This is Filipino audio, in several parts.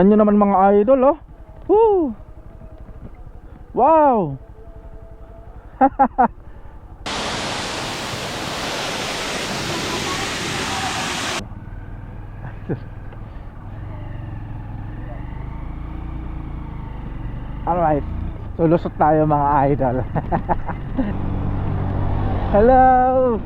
Ano naman mga idol, oh. Woo! Wow! Alright, so lusot tayo mga idol. Hello!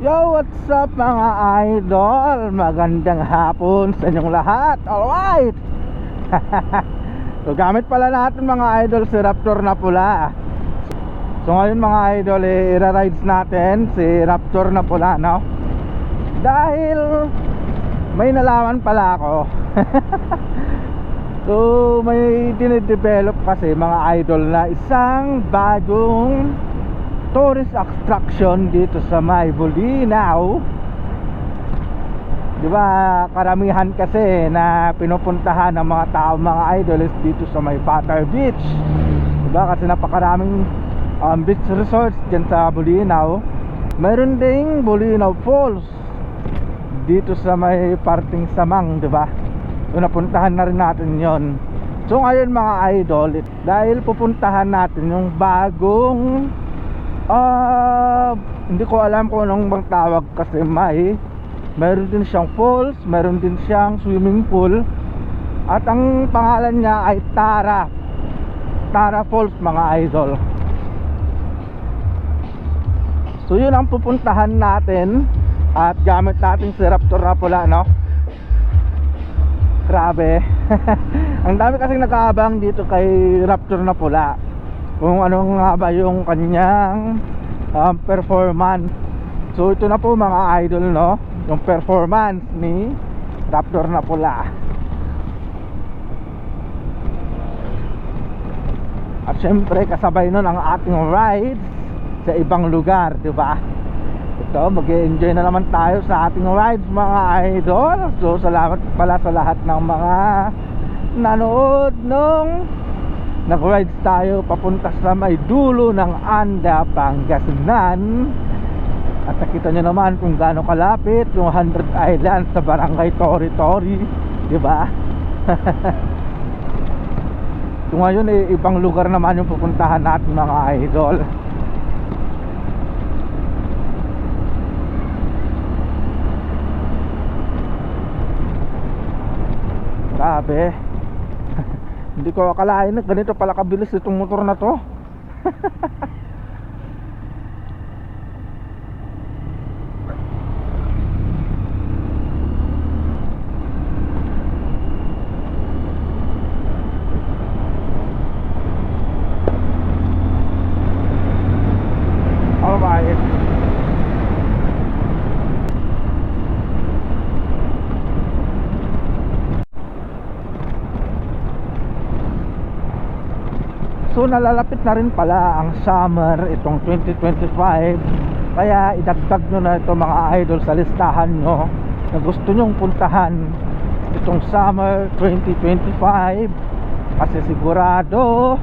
Yo, what's up mga idol? Magandang hapon sa inyong lahat. Alright. So gamit pala natin mga idol si Raptor na pula. So ngayon mga idol, ira-rides natin si Raptor na pula, no? Dahil may nalaman pala ako. So may dinidevelop kasi mga idol na isang bagong tourist attraction dito sa may Bolinao. Di ba karamihan kasi na pinupuntahan ng mga tao mga idols dito sa may Butter Beach. Di ba kasi napakaraming beach resorts dyan sa Bolinao. Mayroon ding Bolinao Falls dito sa may parting Samang, di ba? So napuntahan na rin natin yon. So ngayon mga idol, dahil pupuntahan natin yung bagong hindi ko alam kung anong bang tawag kasi mayroon din siyang falls, mayroon din siyang swimming pool. At ang pangalan niya ay Tara Falls mga idol. So yun ang pupuntahan natin. At gamit natin si Raptor na pula, no? Grabe. Ang dami kasing nakaabang dito kay Raptor na pula, kung ano nga ba yung kanyang performance. So ito na po mga idol, no, yung performance ni Raptor na pula. At syempre kasabay nun ang ating rides sa ibang lugar, di ba? Ito, mag-enjoy na naman tayo sa ating rides mga idol. So salamat pala sa lahat ng mga nanood nung nag-rides tayo papunta sa may dulo ng Anda, Pangasinan. At nakita nyo naman kung gaano kalapit yung 100 Islands sa Barangay Tori-Tori, di ba? So ngayon ibang lugar naman yung pupuntahan natin mga idol. Grabe. Hindi ko akalain na ganito pala kabilis itong motor na to. Alright. So nalalapit na rin pala ang summer itong 2025. Kaya idagdag nyo na ito mga idol sa listahan nyo na gusto nyong puntahan itong summer 2025. Kasi sigurado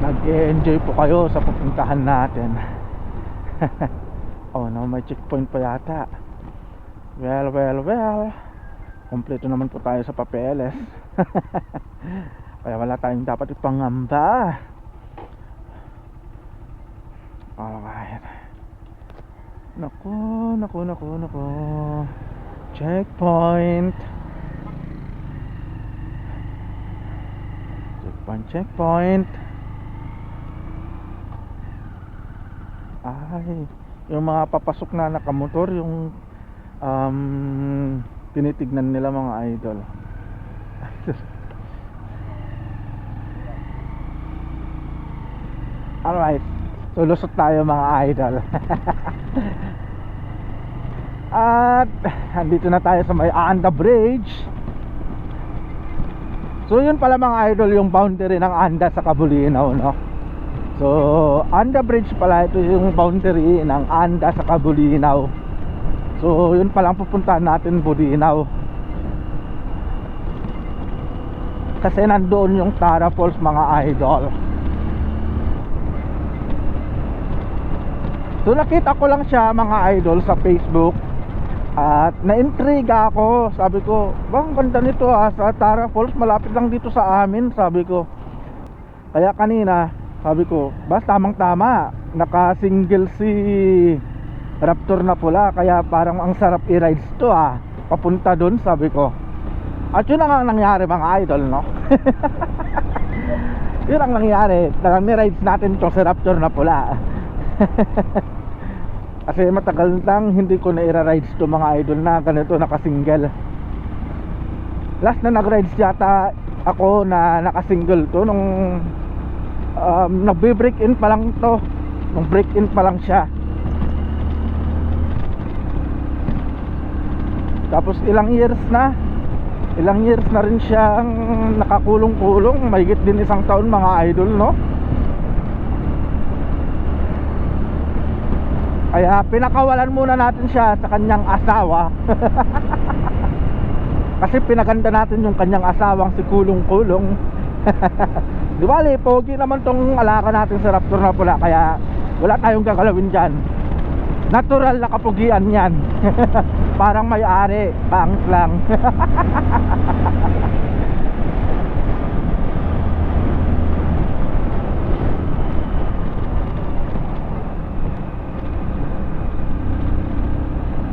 nag-enjoy po kayo sa pupuntahan natin. Oh no, may checkpoint pa yata. Well kompleto naman po tayo sa papeles. Kaya wala tayong dapat ipangamba. Alright. Naku. Checkpoint. Ay, yung mga papasok na nakamotor, yung tinitignan nila mga idol. Alright, so lusot tayo mga idol. At andito na tayo sa may Anda Bridge. So yun pala mga idol, yung boundary ng Anda sa Cabulinaw, no? So Anda Bridge pala, ito yung boundary ng Anda sa Cabulinaw. So yun pala ang pupuntahan natin, Bolinao. Kasi nandoon yung Tara Falls mga idol. So nakita ko lang siya mga idol sa Facebook. At na-intriga ako. Sabi ko, bang ganda nito sa Tara Falls, malapit lang dito sa amin, sabi ko. Kaya kanina, sabi ko, tamang tama, naka-single si Raptor na pula, kaya parang ang sarap i-rides to papunta dun, sabi ko. At yun ang nangyari mga idol, no? Yun ang nangyari, ni-rides natin itong si Raptor na pula. Kasi matagal lang hindi ko na i-rides to mga idol na ganito naka-single. Last na nag-rides yata ako na naka-single to nung nagbe-break in pa lang to. Nung break in pa lang siya. Tapos ilang years na rin siyang nakakulong-kulong, mahigit din 1 taon mga idol, no? Kaya pinakawalan muna natin siya sa kanyang asawa. Kasi pinaganda natin yung kanyang asawang si Kulong-Kulong. Di bali, pogi naman tong alaka natin sa Raptor na pula, kaya wala tayong gagalawin dyan. Natural na kapugian yan. Parang may-ari, pangit lang.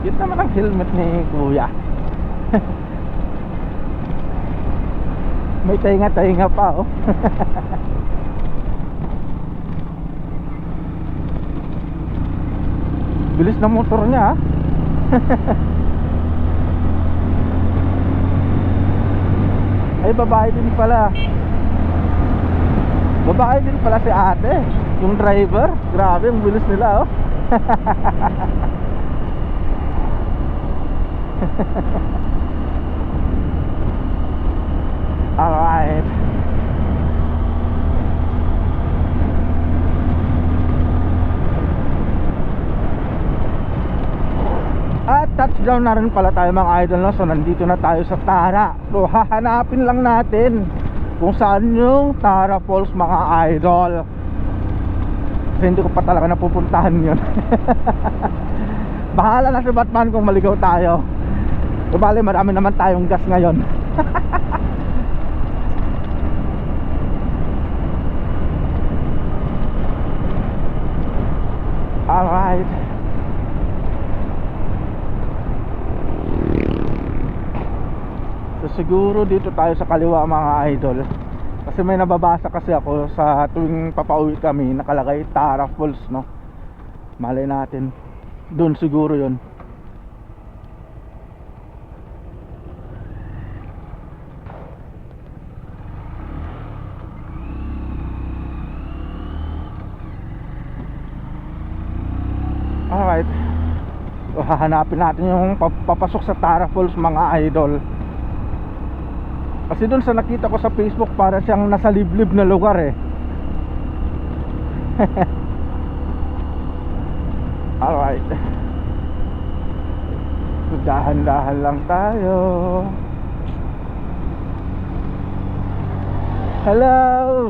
Yun naman ang helmet ni kuya. May tainga-tainga pa Bilis ng motor niya Ay babae din pala. Babae din pala si ate, yung driver. Grabe ang bilis nila Alright. At touchdown na rin pala tayo mga idol, no? So nandito na tayo sa Tara. So hahanapin lang natin kung saan yung Tara Falls mga idol. Kasi hindi ko pa talaga napupuntahan yun. Bahala na si Batman kung maligaw tayo. So bali marami naman tayong gas ngayon. Alright. So siguro dito tayo sa kaliwa mga idol. Kasi may nababasa kasi ako sa tuwing papauwi kami, nakalagay Tara Falls, no? Malay natin doon siguro yun. Alright. So hahanapin natin yung papasok sa Tara Falls mga idol. Kasi doon sa nakita ko sa Facebook, para siyang nasa liblib na lugar Alright. So dahan-dahan lang tayo. Hello.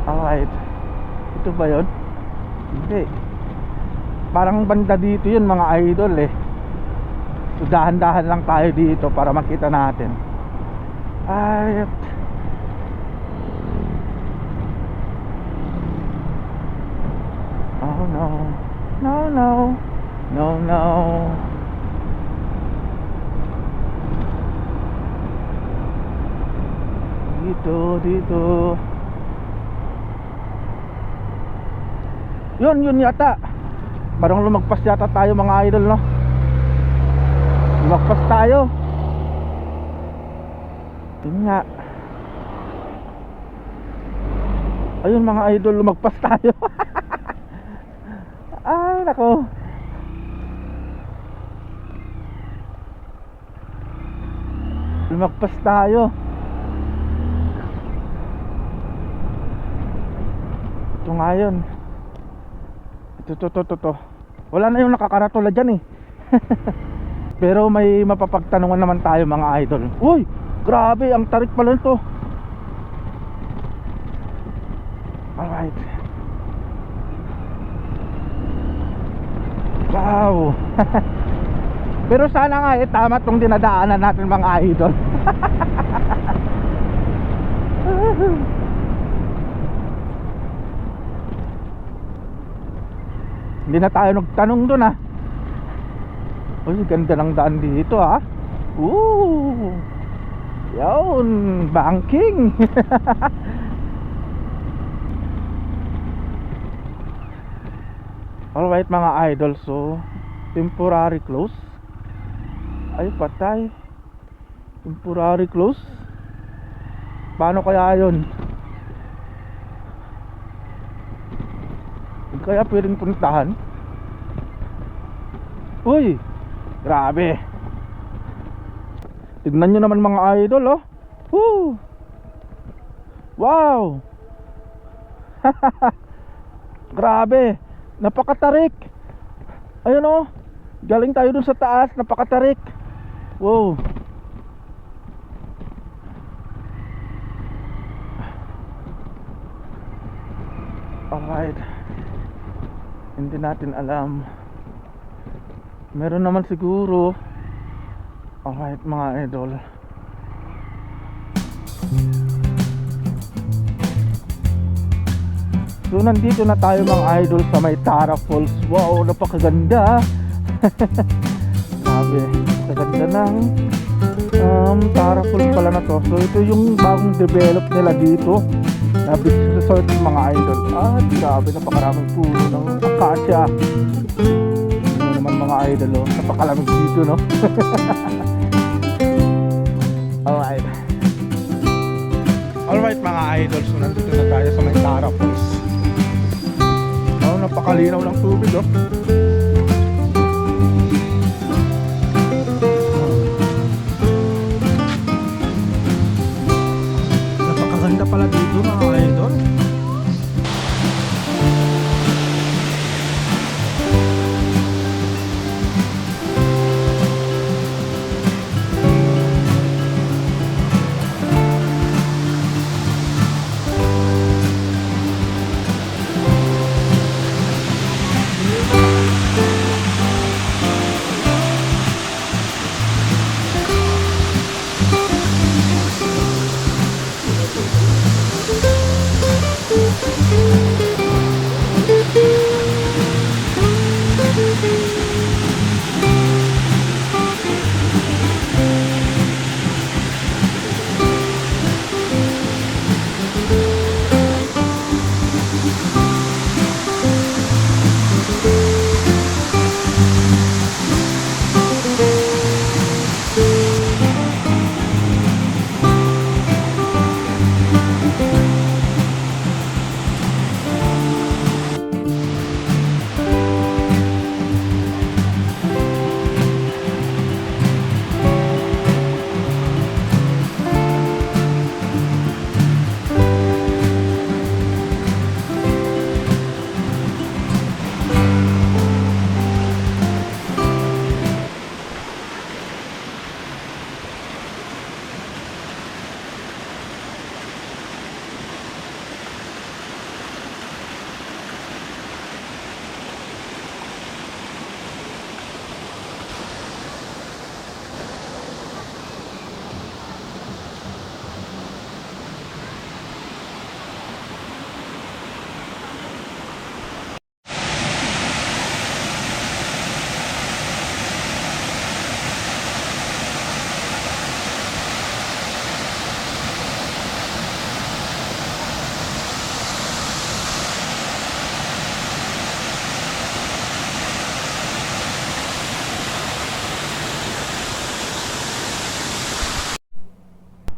Alright. Ito ba yun? Hindi. Parang banda dito yun mga idol So dahan-dahan lang tayo dito para makita natin. Ay. Oh no. No no. No no. Dito. Yun yata. Parang lumagpas yata tayo mga idol, no? Lumagpas tayo. Yun nga. Ayun mga idol, lumagpas tayo. Ay nako. Lumagpas tayo. Ito nga yun. Ito. Wala na yung nakakaratula dyan eh. Pero may mapapagtanungan naman tayo mga idol. Uy, grabe, ang tarik pala nito. Alright. Wow. Pero sana nga tama tong dinadaanan natin mga idol. Hindi na tayo nagtanong dun ah. Uy, ganda ng daan dito ah. Ooh. Yun, banking. Alright mga idol, so temporary close. Ay patay. Temporary close. Paano kaya yun? Hindi kaya pwedeng puntahan? Uy, grabe. Tignan nyo naman mga idol oh. Woo. Wow. Grabe, napakatarik. Ayun oh, galing tayo dun sa taas, napakatarik. Wow. Alright. Hindi natin alam. Meron naman siguro. Alright mga idol. So nandito na tayo mga idol sa may Tara Falls. Wow, napakaganda. Grabe, napakaganda ng Tara Falls pala na to. So ito yung bagong develop nila dito na beach resort mga idol. At grabe, napakaraming puno ng acacia. Ano naman mga idol oh, napakalamig dito no. Alright. Alright mga idol, so nandito na tayo sa may Tara Falls. Oh, napakalinaw ng tubig oh. Napakaganda pala dito mga idol.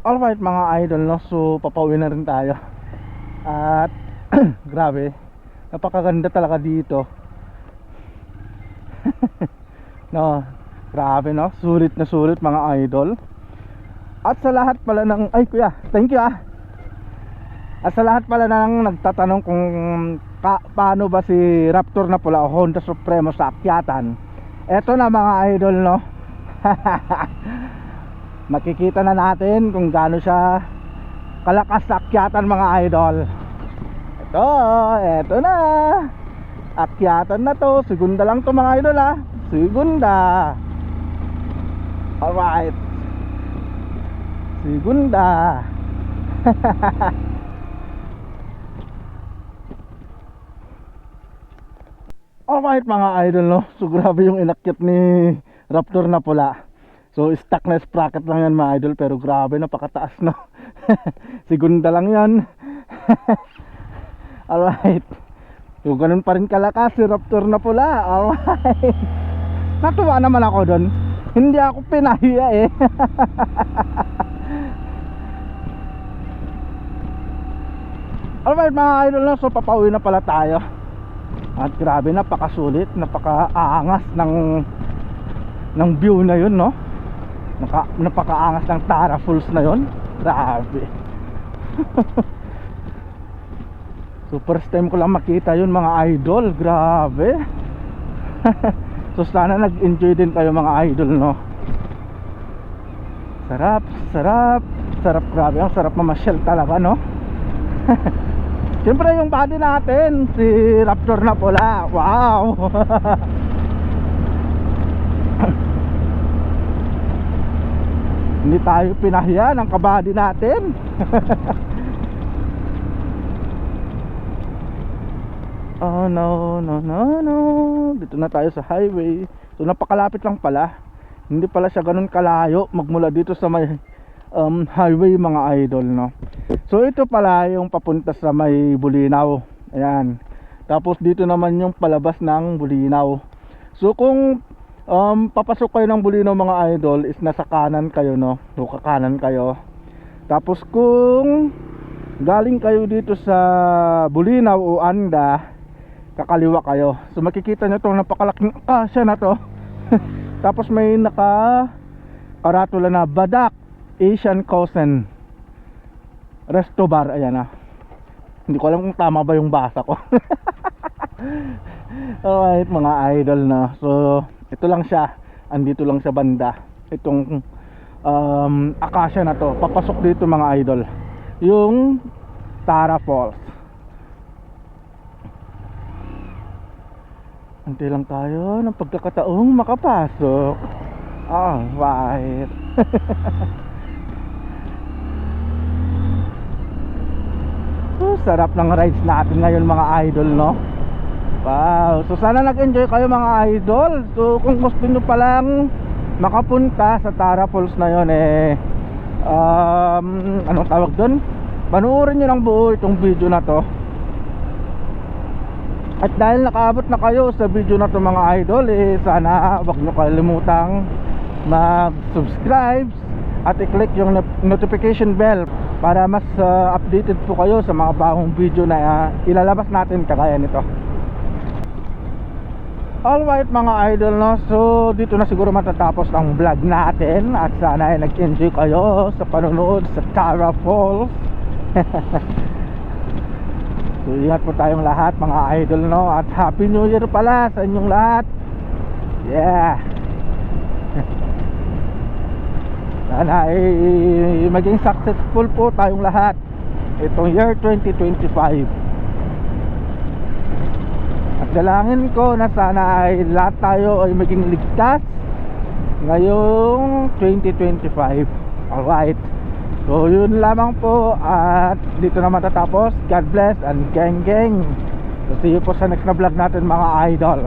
Alright mga idol no, so papauwi na rin tayo. At Grabe, napakaganda talaga dito. No, grabe no, sulit na sulit mga idol. At sa lahat pala ng, ay kuya, thank you ah. At sa lahat pala ng nagtatanong kung paano ba si Raptor na pula o Honda Supremo sa akyatan, eto na mga idol no. Makikita na natin kung gaano siya kalakas sa akyatan mga idol. Eto na, akyatan na to. Segunda lang to mga idol ha, segunda. Alright, segunda. Alright mga idol no, so grabe yung inakyat ni Raptor na pula. So stuck na sprocket lang yan mga idol, pero grabe napakataas no. Segunda lang yan. Alright, so ganun pa rin kalakas si Raptor na pula. Alright, natuwa naman ako doon, hindi ako pinahiya eh. Alright mga idol no, so papauwi na pala tayo. At grabe, napakasulit, napakaangas ng view na yun no. Napakaangas ng Tara Falls na yun. Grabe. So first time ko lang makita yun mga idol. Grabe. So sana nag-enjoy din kayo mga idol no. Sarap, sarap, sarap, grabe, ang sarap mamasyal talaga no. Siyempre yung body natin, si Raptor na pula. Wow. Hindi tayo pinahiya ng kabady natin. Oh no, no, no, no. Dito na tayo sa highway. So napakalapit lang pala. Hindi pala siya ganun kalayo magmula dito sa may highway mga idol no. So ito pala yung papunta sa may Bulinaw. Ayan. Tapos dito naman yung palabas ng Bulinaw. So kung papasok kayo ng Bulinaw mga idol, is nasa kanan kayo no. So kakanan kayo. Tapos kung galing kayo dito sa Bulinaw o Anda, kakaliwa kayo. So makikita nyo itong napakalaking kasya na to. Tapos may karatula na Badak Asian Cuisine Resto Bar. Ayan na. Hindi ko alam kung tama ba yung basa ko. Alright mga idol na. So ito lang siya. Andito lang sa banda. Itong akasya na to. Papasok dito mga idol yung Tara Falls. Antay lang tayo ng pagkakataong makapasok. Alright. So, sarap ng rides natin ngayon mga idol no. Wow. So sana nag-enjoy kayo mga idol. So kung gusto nyo palang makapunta sa Tara Falls na yun anong tawag doon, panoorin nyo ng buo itong video na to. At dahil nakaabot na kayo sa video na to mga idol, sana wag nyo kalimutang mag-subscribe at i-click yung notification bell para mas updated po kayo sa mga bagong video na ilalabas natin kagaya nito. Alright mga idol no, so dito na siguro matatapos ang vlog natin. At sana ay nag-enjoy kayo sa panonood sa Tara Falls. So ingat po tayong lahat mga idol no. At Happy New Year pala sa inyong lahat. Yeah. Sana ay maging successful po tayong lahat itong year 2025. At dalangin ko na sana ay lahat tayo ay maging ligtas ngayong 2025. Alright, so yun lamang po. At dito na matatapos. God bless and gang gang. So see you po sa next na vlog natin mga idol.